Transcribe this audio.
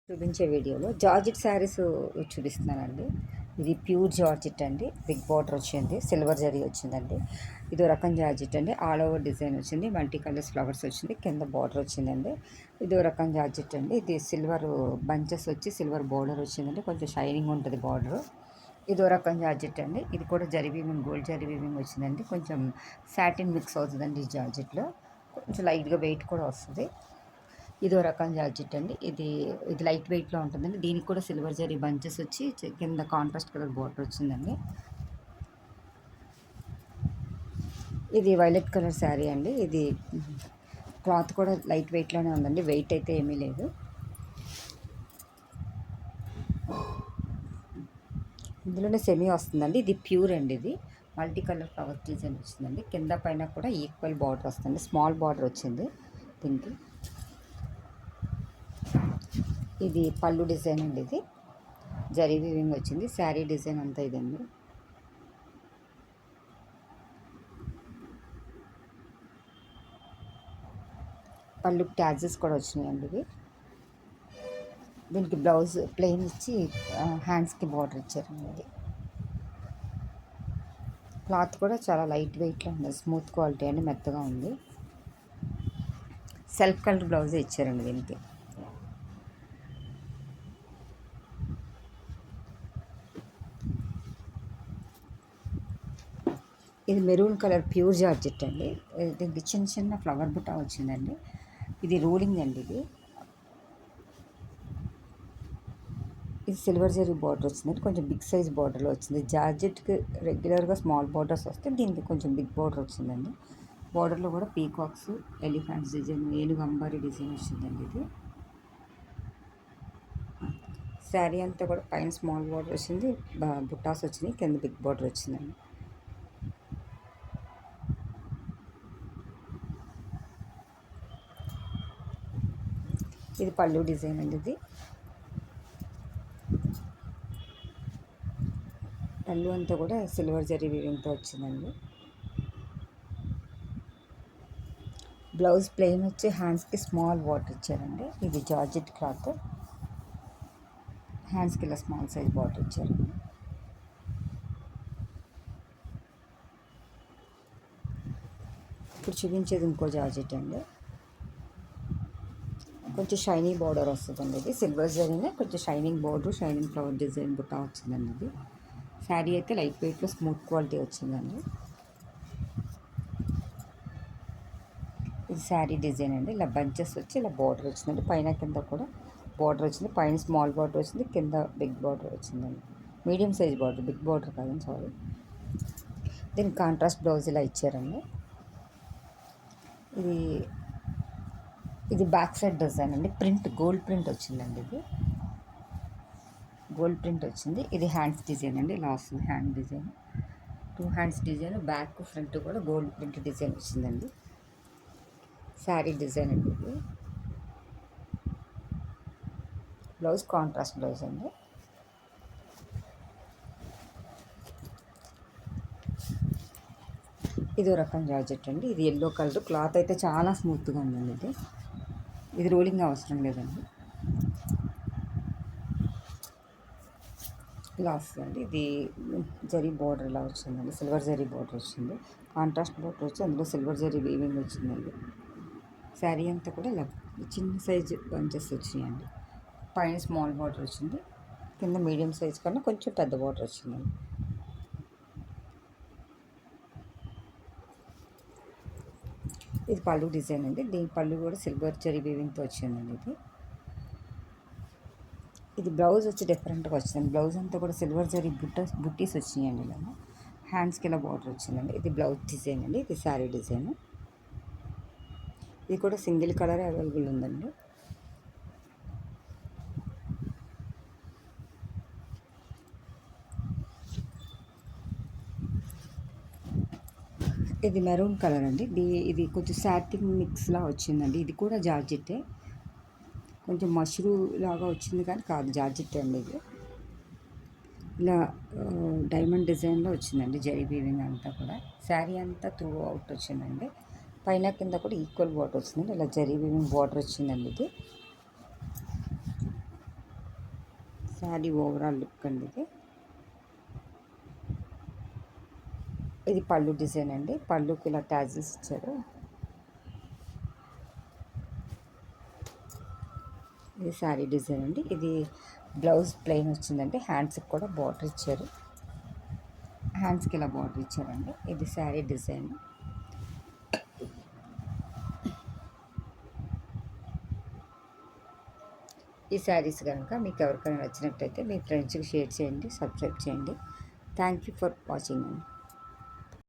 చూపించే వీడియోలో జార్జెట్ శారీస్ చూపిస్తున్నానండి. ఇది ప్యూర్ జార్జెట్ అండి. బిగ్ బార్డర్ వచ్చింది, సిల్వర్ జరీ వచ్చిందండి. ఇదో రకం జార్జెట్ అండి. ఆల్ ఓవర్ డిజైన్ వచ్చింది, మల్టీ కలర్స్ ఫ్లవర్స్ వచ్చింది, కింద బార్డర్ వచ్చిందండి. ఇదో రకం జార్జెట్ అండి. ఇది సిల్వర్ బంచెస్ వచ్చి సిల్వర్ బార్డర్ వచ్చిందండి, కొంచెం షైనింగ్ ఉంటుంది బార్డర్. ఇదో రకం జార్జెట్ అండి. ఇది కూడా zari weaving, gold zari weaving వచ్చిందండి. కొంచెం సాటిన్ మిక్స్ అవుతుందండి ఈ జార్జెట్లో. కొంచెం లైట్గా వెయిట్ కూడా వస్తుంది. ఇదో రకం జార్జెట్ అండి. ఇది ఇది లైట్ వెయిట్లో ఉంటుందండి. దీనికి కూడా సిల్వర్ జరీ బంచెస్ వచ్చి కింద కాంట్రాస్ట్ కలర్ బార్డర్ వచ్చిందండి. ఇది వైలెట్ కలర్ శారీ అండి. ఇది క్లాత్ కూడా లైట్ వెయిట్లోనే ఉందండి, వెయిట్ అయితే ఏమీ లేదు. ఇందులోనే సెమీ వస్తుందండి. ఇది ప్యూర్ అండి. ఇది మల్టీ కలర్ ఫ్లవర్ డిజైన్ వచ్చిందండి. కింద పైన కూడా ఈక్వల్ బార్డర్ వస్తుంది, స్మాల్ బార్డర్ వచ్చింది దీనికి. ఇది పళ్ళు డిజైన్ అండి. ఇది జరీ వీవింగ్ వచ్చింది. శారీ డిజైన్ అంతా ఇదండి. పళ్ళు ట్యాజెస్ కూడా వచ్చినాయండి ఇవి. దీనికి బ్లౌజ్ ప్లెయిన్ ఇచ్చి హ్యాండ్స్కి బార్డర్ ఇచ్చారండి. ఇది క్లాత్ కూడా చాలా లైట్ వెయిట్లో ఉంది, స్మూత్ క్వాలిటీ అండి, మెత్తగా ఉంది. సెల్ఫ్ కలర్ బ్లౌజే ఇచ్చారండి దీనికి. ఇది మెరూన్ కలర్ ప్యూర్ జార్జెట్ అండి. దీనికి చిన్న చిన్న ఫ్లవర్ బుట్ట వచ్చిందండి. ఇది రూలింగ్ అండి. ఇది సిల్వర్ జరీ బార్డర్ వచ్చిందండి, కొంచెం బిగ్ సైజ్ బార్డర్లో వచ్చింది. జార్జెట్కి రెగ్యులర్గా స్మాల్ బార్డర్స్ వస్తే దీనికి కొంచెం బిగ్ బార్డర్ వచ్చిందండి. బార్డర్లో కూడా పీకాక్స్, ఎలిఫెంట్స్ డిజైన్, ఏనుగు అంబారీ డిజైన్ వచ్చిందండి. ఇది శారీ అంతా కూడా పైన స్మాల్ బార్డర్ వచ్చింది, బుట్టాస్ వచ్చినాయి, కింద బిగ్ బార్డర్ వచ్చిందండి. ఇది పళ్ళు డిజైన్ అండి. ఇది పళ్ళు అంతా కూడా సిల్వర్ జరీ వీవింగ్తో వచ్చిందండి. బ్లౌజ్ ప్లెయిన్ వచ్చి హ్యాండ్స్కి స్మాల్ బార్డర్ ఇచ్చారండి. ఇది జార్జెట్ క్లాత్, హ్యాండ్స్కి ఇలా స్మాల్ సైజ్ బార్డర్ ఇచ్చారండి. ఇప్పుడు చూపించేది ఇంకో జార్జెట్ అండి. కొంచెం షైనీ బార్డర్ వస్తుందండి. ఇది సిల్వర్ జరీనే కొంచెం shining border, shining flower design బుట్ట వచ్చిందండి. ఇది శారీ అయితే లైట్ వెయిట్లో స్మూత్ క్వాలిటీ వచ్చిందండి. ఇది శారీ డిజైన్ అండి. ఇలా బంచెస్ వచ్చి ఇలా బార్డర్ వచ్చిందండి, పైన కింద కూడా బార్డర్ వచ్చింది. పైన స్మాల్ బార్డర్ వచ్చింది, కింద బిగ్ బార్డర్ వచ్చిందండి. Medium size border, big border కాదండి, సారీ. దీనికి కాంట్రాస్ట్ బ్లౌజ్ ఇలా ఇచ్చారండి. ఇది ఇది బ్యాక్ సైడ్ డిజైన్ అండి. ప్రింట్ గోల్డ్ ప్రింట్ వచ్చిందండి. ఇది గోల్డ్ ప్రింట్ వచ్చింది. ఇది హ్యాండ్స్ డిజైన్ అండి. ఇలా వస్తుంది hand design, 2 hands design, back front కూడా గోల్డ్ ప్రింట్ డిజైన్ వచ్చిందండి. శారీ డిజైన్ అండి. ఇది బ్లౌజ్ కాంట్రాస్ట్ బ్లౌజ్ అండి. ఇదో రకం జార్జెట్ అండి. ఇది ఎల్లో కలర్, క్లాత్ అయితే చాలా స్మూత్గా ఉందండి. ఇది రోలింగ్ అవసరం లేదండి, ఇలా వస్తుందండి. ఇది జరీ బార్డర్ ఇలా వచ్చిందండి, సిల్వర్ జరీ బార్డర్ వచ్చింది, కాంట్రాస్ట్ బార్డర్ వచ్చి అందులో సిల్వర్ జరీ వీవింగ్ వచ్చిందండి. శారీ అంతా కూడా ఇలా చిన్న సైజు బంచెస్ వచ్చినాయండి. పైన స్మాల్ బార్డర్ వచ్చింది, కింద మీడియం సైజ్ కన్నా కొంచెం పెద్ద బార్డర్ వచ్చిందండి. ఇది పళ్ళు డిజైన్ అండి. దీని పళ్ళు కూడా సిల్వర్ జరీ వీవింగ్తో వచ్చిందండి. ఇది బ్లౌజ్ వచ్చి డిఫరెంట్గా వచ్చిందండి. బ్లౌజ్ అంతా కూడా సిల్వర్ జరీ బుట్టీస్ వచ్చినాయండి. ఇలా హ్యాండ్స్కి ఇలా బార్డర్ వచ్చిందండి. ఇది బ్లౌజ్ డిజైన్ అండి. ఇది శారీ డిజైన్. ఇది కూడా సింగిల్ కలర్ అవైలబుల్ ఉందండి. ఇది మెరూన్ కలర్ అండి. ఇది కొంచెం సాటిన్ మిక్స్లా వచ్చిందండి. ఇది కూడా జార్జెట్టే, కొంచెం మష్రూ లాగా వచ్చింది కానీ కాదు, జార్జెట్ అండి. ఇది ఇలా డైమండ్ డిజైన్లో వచ్చిందండి, జరీ వీవింగ్ అంతా కూడా. శారీ అంతా త్రూ అవుట్ వచ్చిందండి. పైన కింద కూడా ఈక్వల్ బార్డర్ వచ్చిందండి. ఇలా జరీ వీవింగ్ బార్డర్ వచ్చిందండి. ఇది శారీ ఓవరాల్ లుక్ అండి ఇది. ఇది పళ్ళు డిజైన్ అండి. పళ్ళుకి ఇలా ట్యాజిల్స్ ఇచ్చారు. ఇది శారీ డిజైన్ అండి. ఇది బ్లౌజ్ ప్లెయిన్ వచ్చిందండి. హ్యాండ్స్కి కూడా బార్డర్ ఇచ్చారు. హ్యాండ్స్కి ఇలా బార్డర్ ఇచ్చారండి. ఇది శారీ డిజైన్. ఈ శారీస్ కనుక మీకు ఎవరికైనా నచ్చినట్టయితే మీ ఫ్రెండ్స్కి షేర్ చేయండి, సబ్స్క్రైబ్ చేయండి. థ్యాంక్ యూ ఫర్ వాచింగ్ అండి.